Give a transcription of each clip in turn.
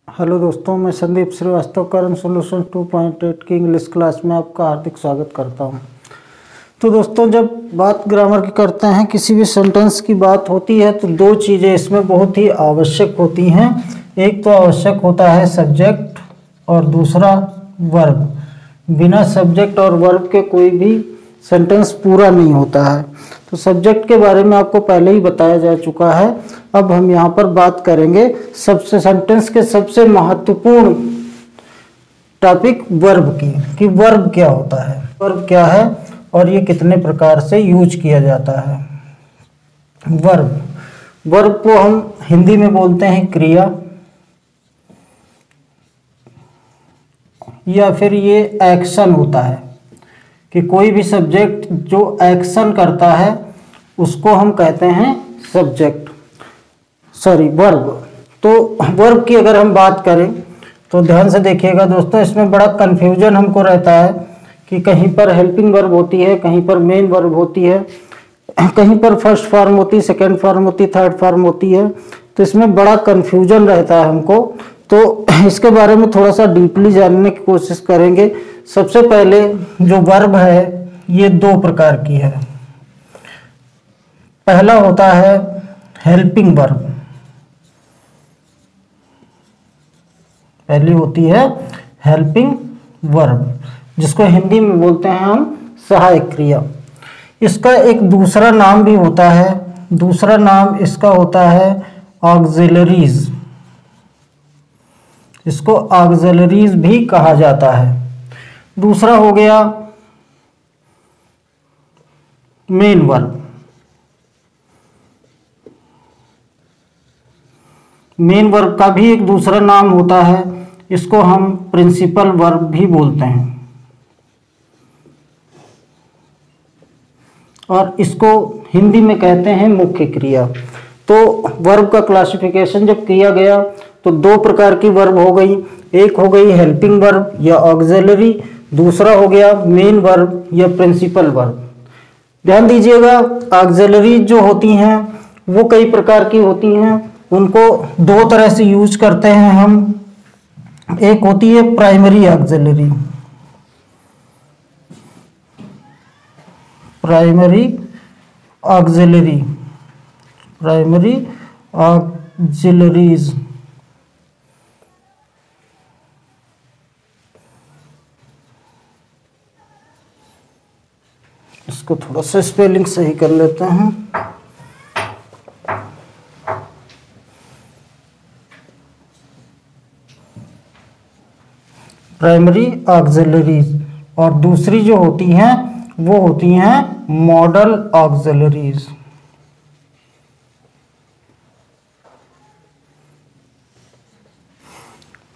Hello दोस्तों, मैं Sandeep Srivastava current solution 2.8 की इंग्लिश क्लास में आपका हार्दिक स्वागत करता हूं। तो दोस्तों, जब बात ग्रामर की करते हैं, किसी भी सेंटेंस की बात होती है तो दो चीज़ें इसमें बहुत ही आवश्यक होती हैं। एक तो आवश्यक होता है सब्जेक्ट और दूसरा वर्ब। बिना सब्जेक्ट और वर्ब के कोई भी सेंटेंस पूरा नहीं होता है। तो सब्जेक्ट के बारे में आपको पहले ही बताया जा चुका है। अब हम यहाँ पर बात करेंगे सबसे सेंटेंस के सबसे महत्वपूर्ण टॉपिक वर्ब की, कि वर्ब क्या होता है, वर्ब क्या है और ये कितने प्रकार से यूज किया जाता है। वर्ब को हम हिंदी में बोलते हैं क्रिया, या फिर ये एक्शन होता है कि कोई भी सब्जेक्ट जो एक्शन करता है उसको हम कहते हैं वर्ब। तो वर्ब की अगर हम बात करें तो ध्यान से देखिएगा दोस्तों, इसमें बड़ा कन्फ्यूजन हमको रहता है कि कहीं पर हेल्पिंग वर्ब होती है, कहीं पर मेन वर्ब होती है, कहीं पर फर्स्ट फॉर्म होती है, सेकेंड फॉर्म होती है, थर्ड फॉर्म होती है। तो इसमें बड़ा कन्फ्यूजन रहता है हमको। तो इसके बारे में थोड़ा सा डीपली जानने की कोशिश करेंगे। सबसे पहले जो वर्ब है ये दो प्रकार की है। पहला होता है हेल्पिंग वर्ब, पहली होती है हेल्पिंग वर्ब, जिसको हिंदी में बोलते हैं हम सहायक क्रिया। इसका एक दूसरा नाम भी होता है, दूसरा नाम इसका होता है ऑक्सिलरीज। इसको ऑक्सिलरीज भी कहा जाता है। दूसरा हो गया मेन वर्ब। मेन वर्ब का भी एक दूसरा नाम होता है, इसको हम प्रिंसिपल वर्ब भी बोलते हैं, और इसको हिंदी में कहते हैं मुख्य क्रिया। तो वर्ब का क्लासिफिकेशन जब किया गया तो दो प्रकार की वर्ब हो गई। एक हो गई हेल्पिंग वर्ब या ऑक्सिलरी, दूसरा हो गया मेन वर्ब या प्रिंसिपल वर्ब। ध्यान दीजिएगा, ऑक्सिलरी जो होती हैं वो कई प्रकार की होती हैं, उनको दो तरह से यूज करते हैं हम। एक होती है प्राइमरी ऑक्सिलरी, प्राइमरी ऑक्सिलरीज। इसको थोड़ा सा स्पेलिंग सही कर लेते हैं। प्राइमरी ऑक्सिलरीज, और दूसरी जो होती हैं वो होती हैं मॉडल ऑक्सिलरीज।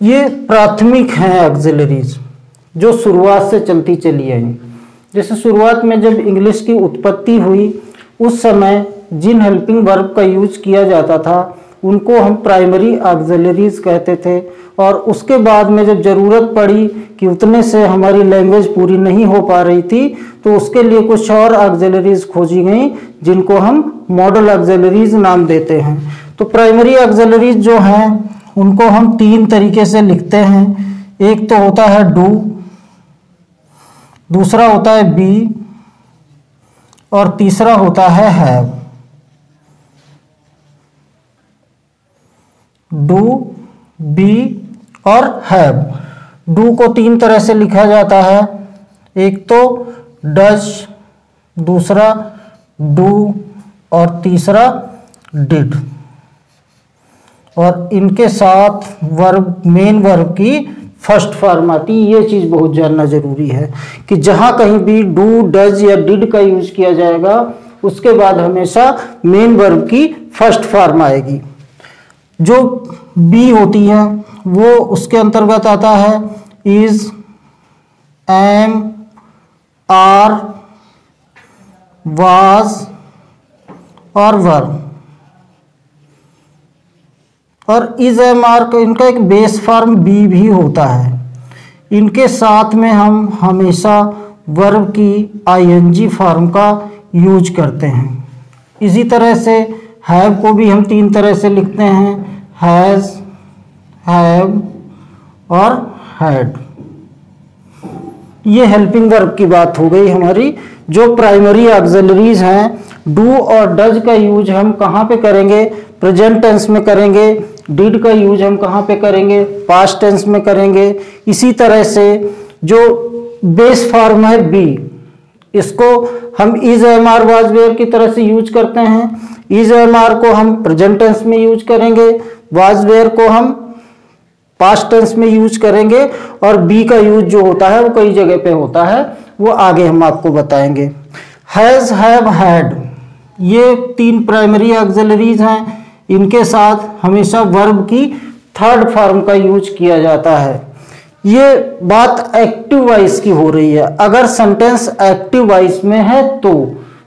ये प्राथमिक हैं ऑक्सिलरीज, जो शुरुआत से चलती चली आई। जैसे शुरुआत में जब इंग्लिश की उत्पत्ति हुई उस समय जिन हेल्पिंग वर्ब का यूज किया जाता था उनको हम प्राइमरी ऑक्सिलरीज कहते थे। और उसके बाद में जब ज़रूरत पड़ी कि उतने से हमारी लैंग्वेज पूरी नहीं हो पा रही थी तो उसके लिए कुछ और ऑक्सिलरीज खोजी गई जिनको हम मॉडल ऑक्सिलरीज नाम देते हैं। तो प्राइमरी ऑक्सिलरीज जो हैं उनको हम तीन तरीके से लिखते हैं। एक तो होता है डू, दूसरा होता है बी, और तीसरा होता है हैव। डू, बी और हैव। डू को तीन तरह से लिखा जाता है। एक तो डज, दूसरा डू और तीसरा डिड। और इनके साथ वर्ब, मेन वर्ब की फर्स्ट फॉर्म आती है। ये चीज़ बहुत जानना जरूरी है कि जहाँ कहीं भी डू, डज या डिड का यूज किया जाएगा उसके बाद हमेशा मेन वर्ब की फर्स्ट फॉर्म आएगी। जो बी होती है वो उसके अंतर्गत आता है इज, एम, आर, वाज और वर। और इज, एम, आर का इनका एक बेस फॉर्म बी भी होता है। इनके साथ में हम हमेशा वर्ब की आईएनजी फॉर्म का यूज करते हैं। इसी तरह से हैव को भी हम तीन तरह से लिखते हैं, हैज़, हैव और हैड। ये हेल्पिंग वर्ब की बात हो गई हमारी। जो प्राइमरी ऑक्सिलरीज हैं, डू और डज का यूज हम कहाँ पे करेंगे? प्रेजेंट टेंस में करेंगे। डिड का यूज हम कहाँ पे करेंगे? पास्ट टेंस में करेंगे। इसी तरह से जो बेस फॉर्म है बी, इसको हम इज एम आर वाज वेयर की तरह से यूज करते हैं। इज एम आर को हम प्रेजेंट टेंस में यूज करेंगे, वाज वेयर को हम पास्ट टेंस में यूज करेंगे, और बी का यूज जो होता है वो कई जगह पे होता है, वो आगे हम आपको बताएंगे। हैज, हैव, हैड, ये तीन प्राइमरी ऑक्सिलरीज हैं। इनके साथ हमेशा वर्ब की थर्ड फॉर्म का यूज किया जाता है। ये बात एक्टिव वॉइस की हो रही है। अगर सेंटेंस एक्टिव वॉइस में है तो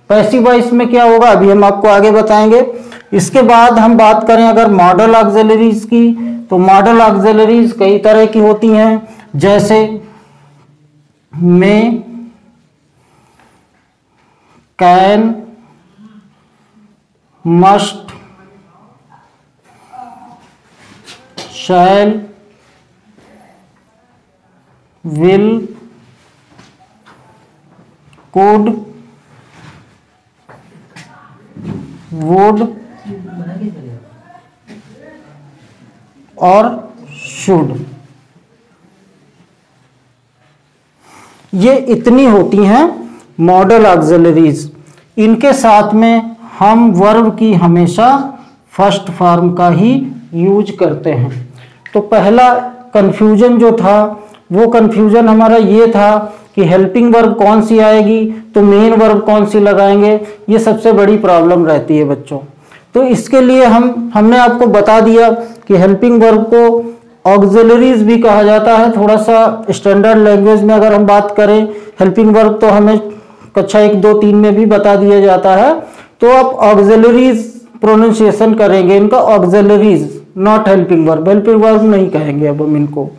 पैसिव वॉइस में क्या होगा अभी हम आपको आगे बताएंगे। इसके बाद हम बात करें अगर मॉडल ऑक्सिलरीज की, तो मॉडल ऑक्सिलरीज कई तरह की होती हैं, जैसे may, can, must, shall, will, could, would और शुड। ये इतनी होती हैं मॉडल ऑक्सिलरीज। इनके साथ में हम वर्ब की हमेशा फर्स्ट फॉर्म का ही यूज करते हैं। तो पहला कंफ्यूजन जो था वो कंफ्यूजन हमारा ये था कि हेल्पिंग वर्ब कौन सी आएगी तो मेन वर्ब कौन सी लगाएंगे। ये सबसे बड़ी प्रॉब्लम रहती है बच्चों। तो इसके लिए हमने आपको बता दिया कि हेल्पिंग वर्ब को ऑक्सिलरीज भी कहा जाता है। थोड़ा सा स्टैंडर्ड लैंग्वेज में अगर हम बात करें हेल्पिंग वर्ब तो हमें कक्षा 1, 2, 3 में भी बता दिया जाता है। तो आप ऑक्सिलरीज प्रोनाउंसिएशन करेंगे इनका, auxiliaries, not helping verb. Helping verb नहीं कहेंगे अब हम इनको।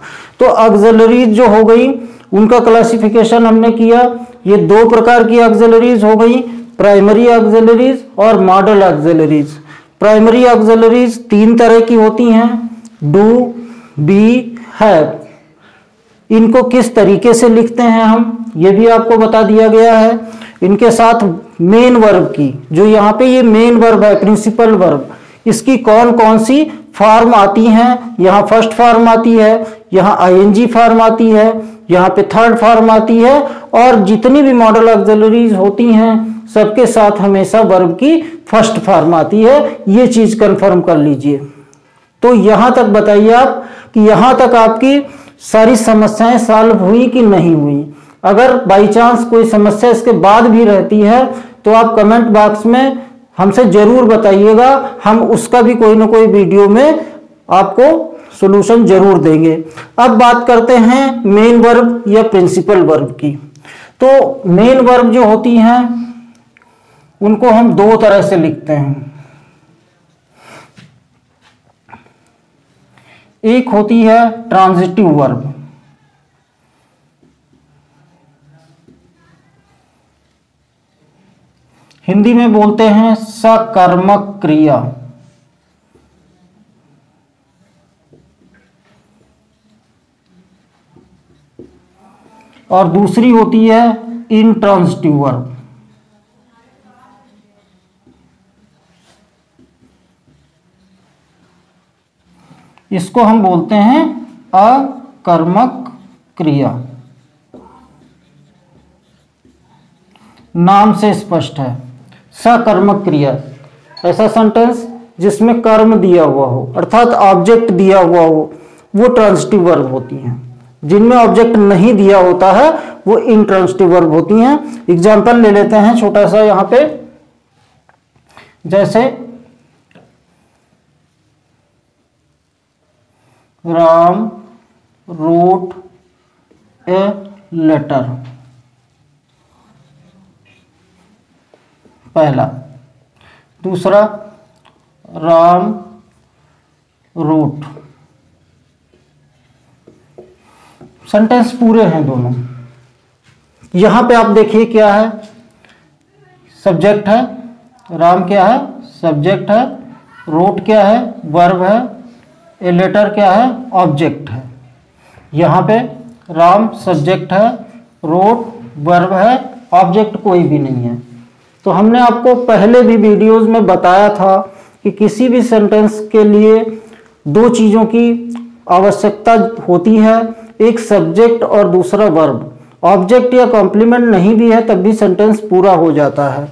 तो ऑक्सिलरीज जो हो गई उनका क्लासिफिकेशन हमने किया। ये दो प्रकार की ऑक्सिलरीज हो गई, प्राइमरी ऑक्सिलरीज और मॉडल ऑक्सिलरीज। प्राइमरी ऑक्सिलरीज तीन तरह की होती हैं, डू, बी, हैव। इनको किस तरीके से लिखते हैं हम ये भी आपको बता दिया गया है। इनके साथ मेन वर्ब की, जो यहाँ पे ये मेन वर्ब है, प्रिंसिपल वर्ब, इसकी कौन कौन सी फॉर्म आती हैं। यहाँ फर्स्ट फॉर्म आती है, यहाँ आईएनजी फॉर्म आती है, यहाँ पे थर्ड फॉर्म आती है, और जितनी भी मॉडल ऑक्सिलरीज होती हैं सबके साथ हमेशा वर्ब की फर्स्ट फॉर्म आती है। ये चीज कंफर्म कर लीजिए। तो यहां तक बताइए आप कि यहां तक आपकी सारी समस्याएं सॉल्व हुई कि नहीं हुई। अगर बाई चांस कोई समस्या इसके बाद भी रहती है तो आप कमेंट बॉक्स में हमसे जरूर बताइएगा, हम उसका भी कोई ना कोई वीडियो में आपको सॉल्यूशन जरूर देंगे। अब बात करते हैं मेन वर्ब या प्रिंसिपल वर्ब की। तो मेन वर्ब जो होती हैं उनको हम दो तरह से लिखते हैं। एक होती है ट्रांजिटिव वर्ब, हिंदी में बोलते हैं सकर्मक क्रिया। और दूसरी होती है इंट्रांजिटिव वर्ब। इसको हम बोलते हैं अकर्मक क्रिया। नाम से स्पष्ट है, सकर्मक क्रिया, ऐसा सेंटेंस जिसमें कर्म दिया हुआ हो अर्थात ऑब्जेक्ट दिया हुआ हो, वो ट्रांजिटिव वर्ब होती हैं। जिनमें ऑब्जेक्ट नहीं दिया होता है वो इंट्रांजिटिव वर्ब होती हैं। एग्जाम्पल ले लेते हैं छोटा सा यहां पे, जैसे राम रोट ए लेटर, पहला। दूसरा राम रोट। सेंटेंस पूरे हैं दोनों। यहां पे आप देखिए क्या है, सब्जेक्ट है, राम क्या है, सब्जेक्ट है, रोट क्या है, वर्ब है, ए लेटर क्या है, ऑब्जेक्ट है। यहाँ पे राम सब्जेक्ट है, रोड वर्ब है, ऑब्जेक्ट कोई भी नहीं है। तो हमने आपको पहले भी वीडियोस में बताया था कि किसी भी सेंटेंस के लिए दो चीज़ों की आवश्यकता होती है, एक सब्जेक्ट और दूसरा वर्ब। ऑब्जेक्ट या कॉम्प्लीमेंट नहीं भी है तब भी सेंटेंस पूरा हो जाता है।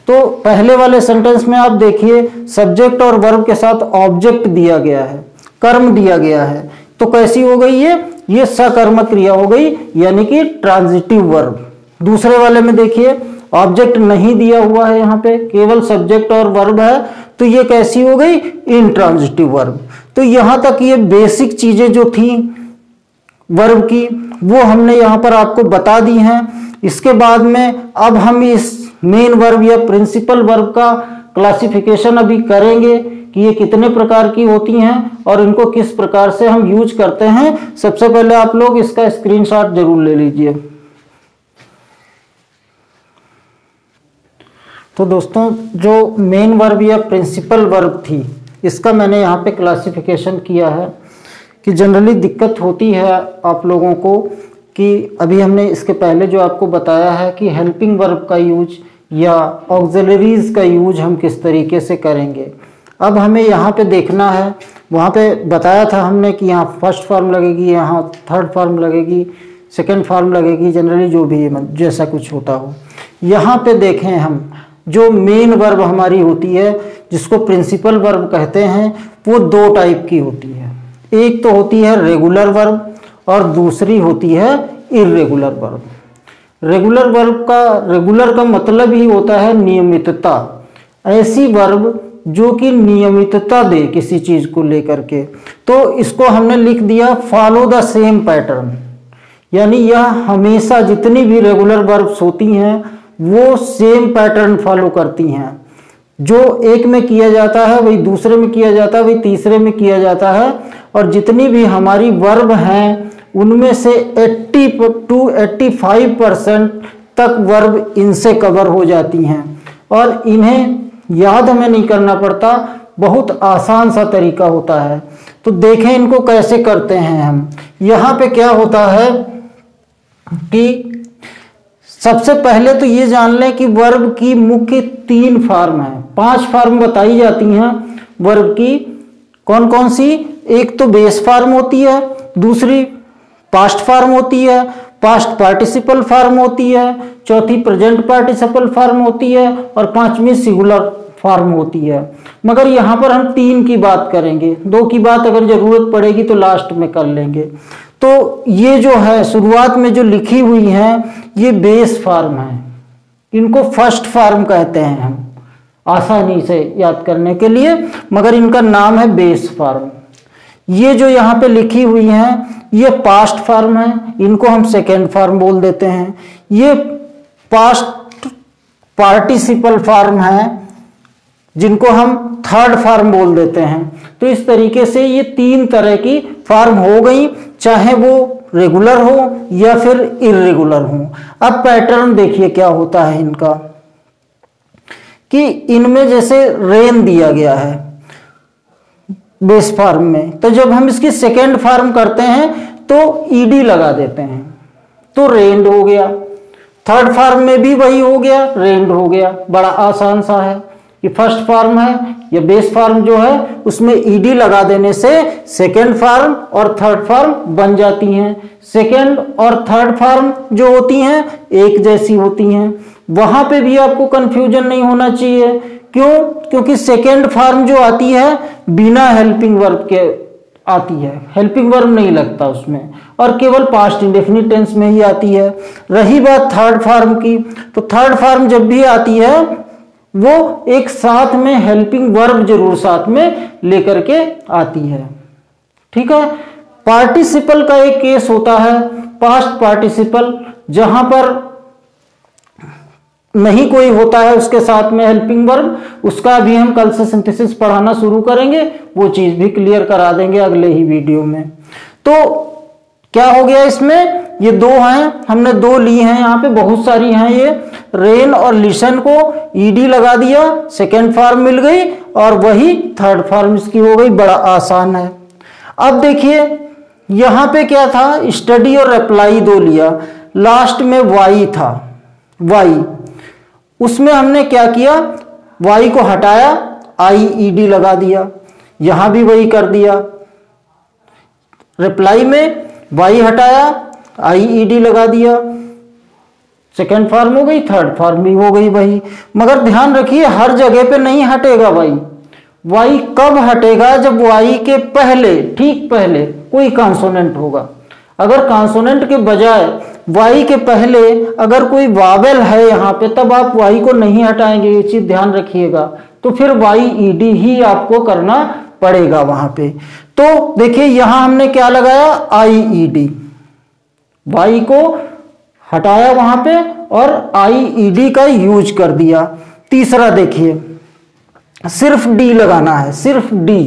तो पहले वाले सेंटेंस में आप देखिए सब्जेक्ट और वर्ब के साथ ऑब्जेक्ट दिया गया है, कर्म दिया गया है, तो कैसी हो गई ये सकर्मक क्रिया हो गई, यानी कि ट्रांजिटिव वर्ब। दूसरे वाले में देखिए ऑब्जेक्ट नहीं दिया हुआ है, यहाँ पे केवल सब्जेक्ट और वर्ब है, तो ये कैसी हो गई, इनट्रांजिटिव वर्ब। तो यहाँ तक ये बेसिक चीजें जो थी वर्ब की वो हमने यहाँ पर आपको बता दी हैं। इसके बाद में अब हम इस मेन वर्ब या प्रिंसिपल वर्ब का क्लासिफिकेशन अभी करेंगे कि ये कितने प्रकार की होती हैं और इनको किस प्रकार से हम यूज करते हैं। सबसे पहले आप लोग इसका स्क्रीनशॉट जरूर ले लीजिए। तो दोस्तों जो मेन वर्ब या प्रिंसिपल वर्ब थी इसका मैंने यहाँ पे क्लासिफिकेशन किया है कि जनरली दिक्कत होती है आप लोगों को कि अभी हमने इसके पहले जो आपको बताया है कि हेल्पिंग वर्ब का यूज या ऑक्सिलरीज का यूज हम किस तरीके से करेंगे। अब हमें यहाँ पे देखना है, वहाँ पे बताया था हमने कि यहाँ फर्स्ट फॉर्म लगेगी, यहाँ थर्ड फॉर्म लगेगी, सेकंड फॉर्म लगेगी, जनरली जो भी जैसा कुछ होता हो। यहाँ पे देखें हम जो मेन वर्ब हमारी होती है जिसको प्रिंसिपल वर्ब कहते हैं वो दो टाइप की होती है। एक तो होती है रेगुलर वर्ब और दूसरी होती है इर्रेगुलर वर्ब। रेगुलर का मतलब ही होता है नियमितता, ऐसी वर्ब जो कि नियमितता दे किसी चीज को लेकर के। तो इसको हमने लिख दिया फॉलो द सेम पैटर्न, यानी यह हमेशा जितनी भी रेगुलर वर्ब्स होती हैं वो सेम पैटर्न फॉलो करती हैं। जो एक में किया जाता है वही दूसरे में किया जाता है, वही तीसरे में किया जाता है। और जितनी भी हमारी वर्ब हैं उनमें से 80 to 85% तक वर्ब इनसे कवर हो जाती हैं और इन्हें याद हमें नहीं करना पड़ता, बहुत आसान सा तरीका होता है। तो देखें इनको कैसे करते हैं हम। यहाँ पे क्या होता है कि सबसे पहले तो ये जान लें कि वर्ब की मुख्य 3 फॉर्म है, 5 फॉर्म बताई जाती हैं वर्ब की। कौन कौन सी? एक तो बेस फॉर्म होती है, दूसरी पास्ट फॉर्म होती है, पास्ट पार्टिसिपल फॉर्म होती है, चौथी प्रेजेंट पार्टिसिपल फॉर्म होती है और पांचवी सिंगुलर फॉर्म होती है। मगर यहाँ पर हम 3 की बात करेंगे, 2 की बात अगर जरूरत पड़ेगी तो लास्ट में कर लेंगे। तो ये जो है शुरुआत में जो लिखी हुई हैं ये बेस फॉर्म है, इनको फर्स्ट फॉर्म कहते हैं हम आसानी से याद करने के लिए, मगर इनका नाम है बेस फॉर्म। ये जो यहाँ पे लिखी हुई हैं ये पास्ट फॉर्म है, इनको हम सेकेंड फॉर्म बोल देते हैं। ये पास्ट पार्टिसिपल फॉर्म है जिनको हम थर्ड फॉर्म बोल देते हैं। तो इस तरीके से ये 3 तरह की फॉर्म हो गई, चाहे वो रेगुलर हो या फिर इर्रेगुलर हो। अब पैटर्न देखिए क्या होता है इनका कि इनमें जैसे रेन दिया गया है बेस फॉर्म में, तो जब हम इसकी सेकेंड फॉर्म करते हैं तो ईडी लगा देते हैं तो रेंड हो गया। थर्ड फॉर्म में भी वही हो गया, रेंड हो गया। बड़ा आसान सा है कि फर्स्ट फॉर्म है या बेस फॉर्म जो है उसमें ईडी लगा देने से सेकेंड फॉर्म और थर्ड फॉर्म बन जाती हैं। सेकेंड और थर्ड फॉर्म जो होती हैं एक जैसी होती हैं, वहां पे भी आपको कंफ्यूजन नहीं होना चाहिए। क्यों? क्योंकि सेकेंड फॉर्म जो आती है बिना हेल्पिंग वर्ब के आती है, हेल्पिंग वर्ब नहीं लगता उसमें और केवल पास्ट इंडेफिनिट टेंस में ही आती है। रही बात थर्ड फॉर्म की, तो थर्ड फॉर्म जब भी आती है वो एक साथ में हेल्पिंग वर्ब जरूर साथ में लेकर के आती है। ठीक है। पार्टिसिपल का एक केस होता है पास्ट पार्टिसिपल, जहां पर नहीं कोई होता है उसके साथ में हेल्पिंग वर्ब, उसका भी हम कल से सिंथेसिस पढ़ाना शुरू करेंगे, वो चीज भी क्लियर करा देंगे अगले ही वीडियो में। तो क्या हो गया इसमें, ये 2 हैं, हमने 2 ली हैं, यहाँ पे बहुत सारी हैं। ये रेन और लिसन को ईडी लगा दिया, सेकेंड फॉर्म मिल गई और वही थर्ड फॉर्म इसकी हो गई। बड़ा आसान है। अब देखिए यहां पे क्या था, स्टडी और अप्लाई दो लिया, लास्ट में वाई था, वाई, उसमें हमने क्या किया, वाई को हटाया, IED लगा दिया, यहां भी वही कर दिया, रिप्लाई में वाई हटाया, IED लगा दिया, सेकेंड फॉर्म हो गई, थर्ड फॉर्म भी हो गई वही। मगर ध्यान रखिए हर जगह पे नहीं हटेगा वाई, वाई कब हटेगा, जब वाई के पहले, ठीक पहले कोई कॉन्सोनेंट होगा। अगर कॉन्सोनेंट के बजाय वाई के पहले अगर कोई वावेल है यहाँ पे, तब आप वाई को नहीं हटाएंगे, ये चीज ध्यान रखिएगा। तो फिर YED ही आपको करना पड़ेगा वहां पे। तो देखिए यहां हमने क्या लगाया, IED, वाई को हटाया वहां पे और IED का यूज कर दिया। तीसरा देखिए सिर्फ D लगाना है, सिर्फ D,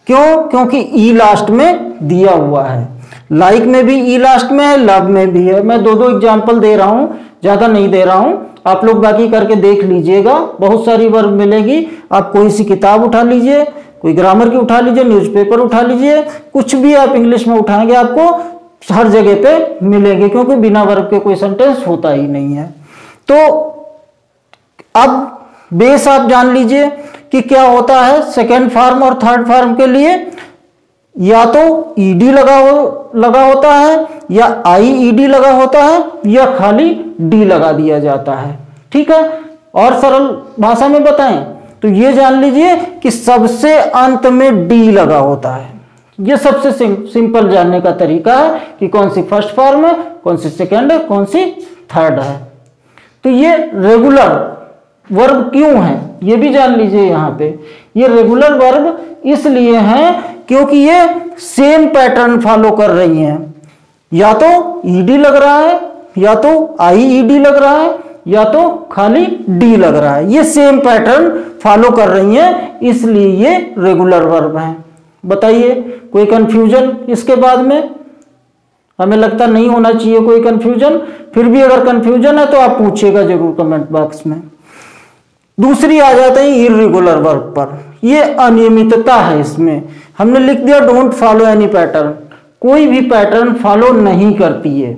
क्यों, क्योंकि E लास्ट में दिया हुआ है, लाइक में भी E लास्ट में है, लव में भी है। मैं दो एग्जांपल दे रहा हूं, ज्यादा नहीं दे रहा हूं, आप लोग बाकी करके देख लीजिएगा, बहुत सारी वर्ब मिलेगी। आप कोई सी किताब उठा लीजिए, कोई ग्रामर की उठा लीजिए, न्यूज़पेपर उठा लीजिए, कुछ भी आप इंग्लिश में उठाएंगे आपको हर जगह पे मिलेंगे, क्योंकि बिना वर्ब के कोई सेंटेंस होता ही नहीं है। तो अब बेस आप जान लीजिए कि क्या होता है, सेकेंड फॉर्म और थर्ड फॉर्म के लिए या तो ED लगा होता है, या IED लगा होता है, या खाली D लगा दिया जाता है। ठीक है, और सरल भाषा में बताएं तो ये जान लीजिए कि सबसे अंत में D लगा होता है। ये सबसे सिंपल जानने का तरीका है कि कौन सी फर्स्ट फॉर्म है, कौन सी सेकेंड है, कौन सी थर्ड है। तो ये रेगुलर वर्ब क्यों है ये भी जान लीजिए। यहाँ पे ये रेगुलर वर्ब इसलिए हैं क्योंकि ये सेम पैटर्न फॉलो कर रही हैं, या तो ED लग रहा है, या तो IED लग रहा है, या तो खाली D लग रहा है। ये सेम पैटर्न फॉलो कर रही हैं, इसलिए ये रेगुलर वर्ब हैं। बताइए कोई कंफ्यूजन इसके बाद में? हमें लगता नहीं होना चाहिए कोई कंफ्यूजन, फिर भी अगर कंफ्यूजन है तो आप पूछिएगा जरूर कमेंट बॉक्स में। दूसरी आ जाते हैं इर्रेगुलर वर्ब पर, ये अनियमितता है। इसमें हमने लिख दिया डोंट फॉलो एनी पैटर्न, कोई भी पैटर्न फॉलो नहीं करती है,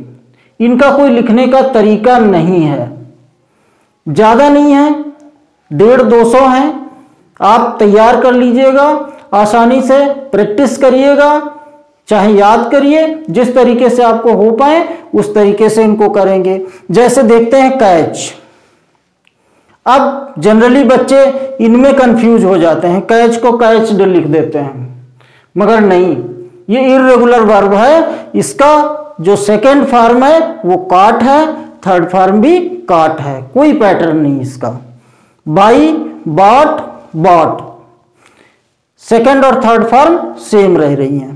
इनका कोई लिखने का तरीका नहीं है, ज्यादा नहीं है, 150-200 है। आप तैयार कर लीजिएगा, आसानी से प्रैक्टिस करिएगा, चाहे याद करिए, जिस तरीके से आपको हो पाए उस तरीके से इनको करेंगे। जैसे देखते हैं कैच, अब जनरली बच्चे इनमें कंफ्यूज हो जाते हैं, कैच को कैच्ड लिख देते हैं, मगर नहीं, ये इर्रेगुलर वर्ब है। इसका जो सेकेंड फॉर्म है वो काट है, थर्ड फॉर्म भी काट है, कोई पैटर्न नहीं इसका। बाई, बॉट, बॉट, सेकेंड और थर्ड फॉर्म सेम रह रही हैं।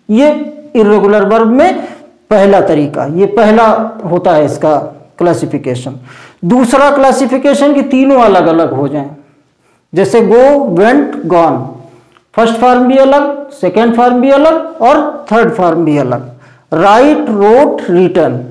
ये इर्रेगुलर वर्ब में पहला तरीका, ये पहला होता है इसका क्लासिफिकेशन। दूसरा क्लासिफिकेशन कि तीनों अलग अलग हो जाएं, जैसे गो, वेंट, गॉन, फर्स्ट फॉर्म भी अलग, सेकेंड फॉर्म भी अलग और थर्ड फॉर्म भी अलग। राइट, रोट, रिटर्न,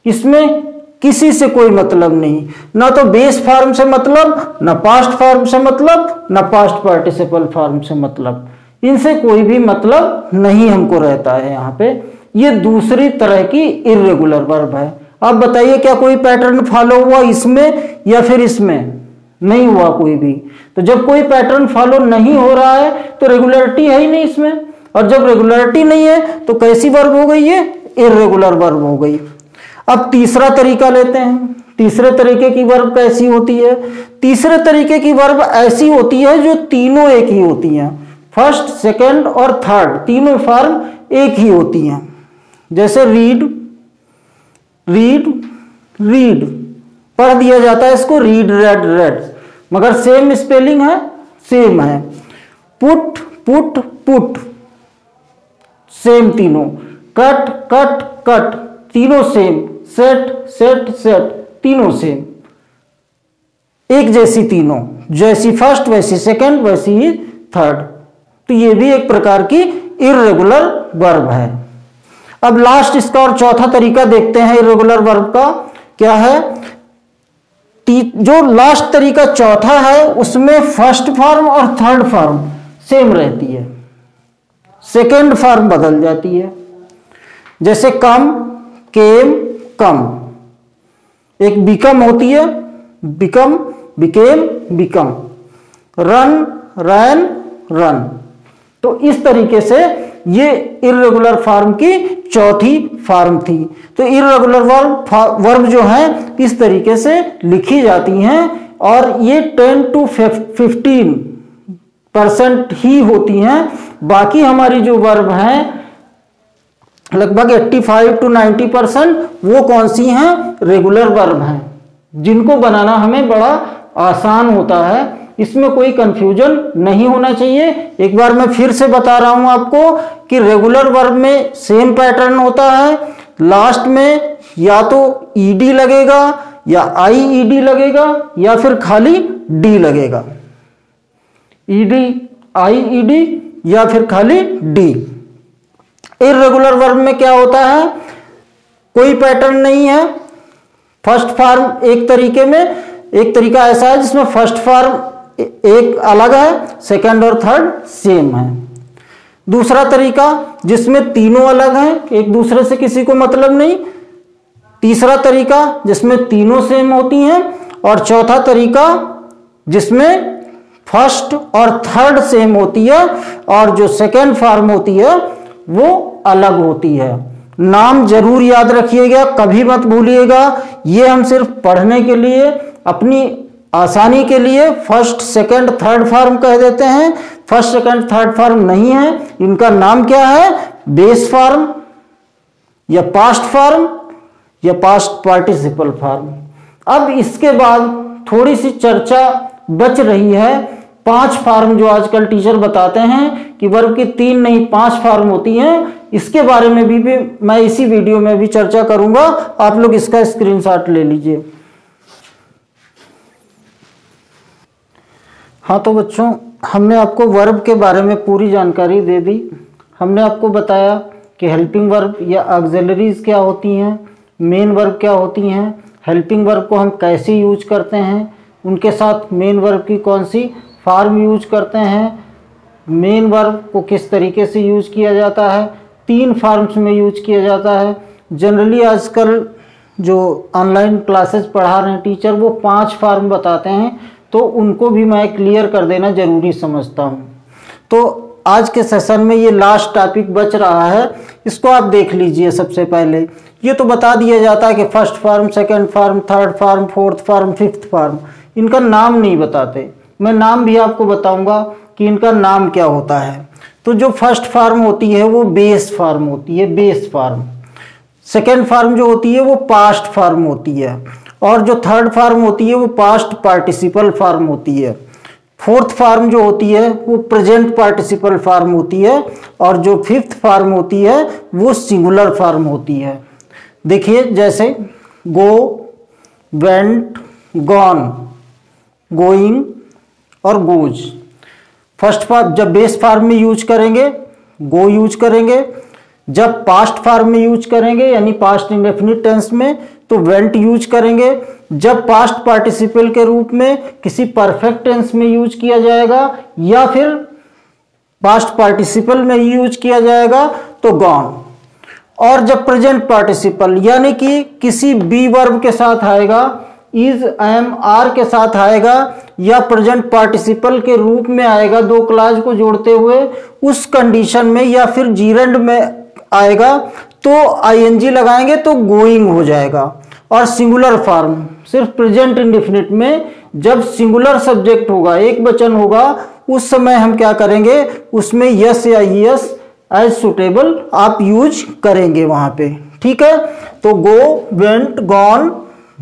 इसमें किसी से कोई मतलब नहीं, ना तो बेस फॉर्म से मतलब, ना पास्ट फॉर्म से मतलब, ना पास्ट पार्टिसिपल फॉर्म से मतलब, इनसे कोई भी मतलब नहीं हमको रहता है यहाँ पे। ये दूसरी तरह की इर्रेगुलर वर्ब है। आप बताइए क्या कोई पैटर्न फॉलो हुआ इसमें या फिर इसमें? नहीं हुआ कोई भी। तो जब कोई पैटर्न फॉलो नहीं हो रहा है तो रेगुलरिटी है ही नहीं इसमें, और जब रेगुलरिटी नहीं है तो कैसी वर्ब हो गई? ये इर्रेगुलर वर्ब हो गई। अब तीसरा तरीका लेते हैं। तीसरे तरीके की वर्ब कैसी होती है? तीसरे तरीके की वर्ब ऐसी होती है जो तीनों एक ही होती हैं, फर्स्ट, सेकंड और थर्ड तीनों फॉर्म एक ही होती हैं। जैसे रीड, रीड, रीड, पढ़ दिया जाता है इसको रीड, रेड, रेड, मगर सेम स्पेलिंग है, सेम है। पुट, पुट, पुट, सेम तीनों। कट, कट, कट, तीनों सेम। सेट, सेट, सेट, तीनों सेम, एक जैसी तीनों, जैसी फर्स्ट वैसी सेकंड वैसी ही थर्ड। तो ये भी एक प्रकार की इर्रेगुलर वर्ब है। अब लास्ट इसका और चौथा तरीका देखते हैं इर्रेगुलर वर्ब का क्या है। जो लास्ट तरीका चौथा है उसमें फर्स्ट फॉर्म और थर्ड फॉर्म सेम रहती है, सेकेंड फॉर्म बदल जाती है। जैसे कम, केम, कम, एक बिकम होती है, बिकम, बिकेम, बिकम, रन, रैन, रन। तो इस तरीके से ये इर्रेगुलर फॉर्म की चौथी फॉर्म थी। तो इर्रेगुलर वर्ब जो है इस तरीके से लिखी जाती हैं और ये 10 to 15% ही होती हैं। बाकी हमारी जो वर्ब हैं लगभग 85 to 90% वो कौन सी हैं? रेगुलर वर्ब हैं, जिनको बनाना हमें बड़ा आसान होता है। इसमें कोई कंफ्यूजन नहीं होना चाहिए। एक बार मैं फिर से बता रहा हूं आपको कि रेगुलर वर्ब में सेम पैटर्न होता है। लास्ट में या तो ईडी लगेगा या आईईडी लगेगा या फिर खाली डी लगेगा, ईडी, आईईडी या फिर खाली डी। इर्रेगुलर वर्ब में क्या होता है? कोई पैटर्न नहीं है। फर्स्ट फॉर्म एक तरीका ऐसा है जिसमें फर्स्ट फॉर्म एक अलग है, सेकंड और थर्ड सेम है। दूसरा तरीका जिसमें तीनों अलग हैं, एक दूसरे से किसी को मतलब नहीं। तीसरा तरीका जिसमें तीनों सेम होती हैं। और चौथा तरीका जिसमें फर्स्ट और थर्ड सेम होती है और जो सेकंड फॉर्म होती है वो अलग होती है। नाम जरूर याद रखिएगा, कभी मत भूलिएगा। ये हम सिर्फ पढ़ने के लिए, अपनी आसानी के लिए फर्स्ट, सेकंड, थर्ड फॉर्म कह देते हैं। फर्स्ट, सेकंड, थर्ड फॉर्म नहीं है। इनका नाम क्या है? बेस फॉर्म या पास्ट फॉर्म या पास्ट पार्टिसिपल फॉर्म। अब इसके बाद थोड़ी सी चर्चा बच रही है। 5 फॉर्म जो आजकल टीचर बताते हैं कि वर्ब की 3 नहीं 5 फॉर्म होती हैं, इसके बारे में भी मैं इसी वीडियो में भी चर्चा करूंगा। आप लोग इसका स्क्रीनशॉट ले लीजिए। हाँ तो बच्चों, हमने आपको वर्ब के बारे में पूरी जानकारी दे दी। हमने आपको बताया कि हेल्पिंग वर्ब या ऑक्सिलरीज क्या होती हैं, मेन वर्ब क्या होती हैं, हेल्पिंग वर्ब को हम कैसे यूज करते हैं, उनके साथ मेन वर्ब की कौन सी फॉर्म यूज करते हैं, मेन वर्ब को किस तरीके से यूज किया जाता है, 3 फॉर्म्स में यूज किया जाता है। जनरली आजकल जो ऑनलाइन क्लासेस पढ़ा रहे हैं टीचर वो 5 फॉर्म बताते हैं, तो उनको भी मैं क्लियर कर देना ज़रूरी समझता हूँ। तो आज के सेशन में ये लास्ट टॉपिक बच रहा है, इसको आप देख लीजिए। सबसे पहले ये तो बता दिया जाता है कि first form, second form, third form, fourth form, fifth form. इनका नाम नहीं बताते। मैं नाम भी आपको बताऊंगा कि इनका नाम क्या होता है। तो जो फर्स्ट फॉर्म होती है वो बेस फॉर्म होती है, बेस फॉर्म। सेकेंड फॉर्म जो होती है वो पास्ट फॉर्म होती है और जो थर्ड फॉर्म होती है वो पास्ट पार्टिसिपल फॉर्म होती है। फोर्थ फॉर्म जो होती है वो प्रेजेंट पार्टिसिपल फॉर्म होती है और जो फिफ्थ फॉर्म होती है वो सिंगुलर फॉर्म होती है। देखिए जैसे गो, वेंट, गॉन, गोइंग और गोज। फर्स्ट फॉर्म जब बेस फॉर्म में यूज करेंगे गो यूज करेंगे, जब पास्ट फॉर्म में यूज करेंगे यानी पास्ट इंडेफिनिट टेंस में तो वेंट यूज करेंगे, जब पास्ट पार्टिसिपल के रूप में किसी परफेक्ट टेंस में यूज किया जाएगा या फिर पास्ट पार्टिसिपल में यूज किया जाएगा तो गॉन। और जब प्रेजेंट पार्टिसिपल यानी कि किसी बी वर्ब के साथ आएगा, इज, एम, आर के साथ आएगा या प्रेजेंट पार्टिसिपल के रूप में आएगा, 2 क्लॉज को जोड़ते हुए, उस कंडीशन में या फिर जीरेंड में आएगा तो आईएनजी लगाएंगे तो गोइंग हो जाएगा। और सिंगुलर फॉर्म सिर्फ प्रेजेंट इंडेफिनिट में जब सिंगुलर सब्जेक्ट होगा, एक वचन होगा, उस समय हम क्या करेंगे, उसमें यस या यस एज सुटेबल आप यूज करेंगे वहां पे। ठीक है, तो गो, वेंट, गॉन,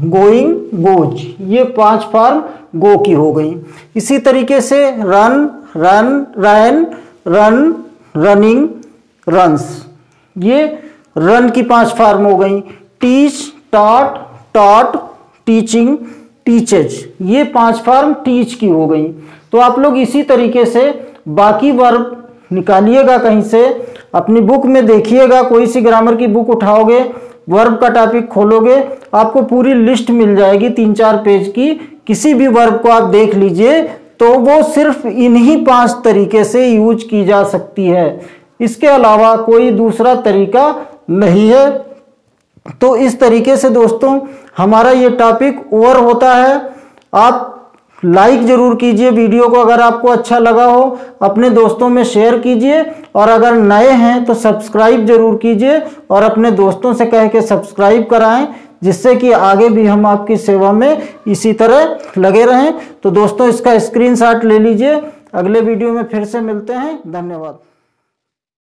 गोइंग, गोज, ये 5 फॉर्म गो की हो गई। इसी तरीके से रन, रन, रैन, रन, रनिंग, रन्स, ये रन की 5 फॉर्म हो गई। Teach, taught, taught, teaching, teaches, ये 5 फॉर्म टीच की हो गई। तो आप लोग इसी तरीके से बाकी वर्ब निकालिएगा, कहीं से अपनी बुक में देखिएगा, कोई सी ग्रामर की बुक उठाओगे, वर्ब का टॉपिक खोलोगे, आपको पूरी लिस्ट मिल जाएगी 3-4 पेज की। किसी भी वर्ब को आप देख लीजिए तो वो सिर्फ इन्हीं 5 तरीके से यूज की जा सकती है। इसके अलावा कोई दूसरा तरीका नहीं है। तो इस तरीके से दोस्तों हमारा ये टॉपिक ओवर होता है। आप लाइक जरूर कीजिए वीडियो को, अगर आपको अच्छा लगा हो अपने दोस्तों में शेयर कीजिए, और अगर नए हैं तो सब्सक्राइब जरूर कीजिए और अपने दोस्तों से कह के सब्सक्राइब कराएं, जिससे कि आगे भी हम आपकी सेवा में इसी तरह लगे रहें। तो दोस्तों इसका स्क्रीनशॉट ले लीजिए। अगले वीडियो में फिर से मिलते हैं। धन्यवाद।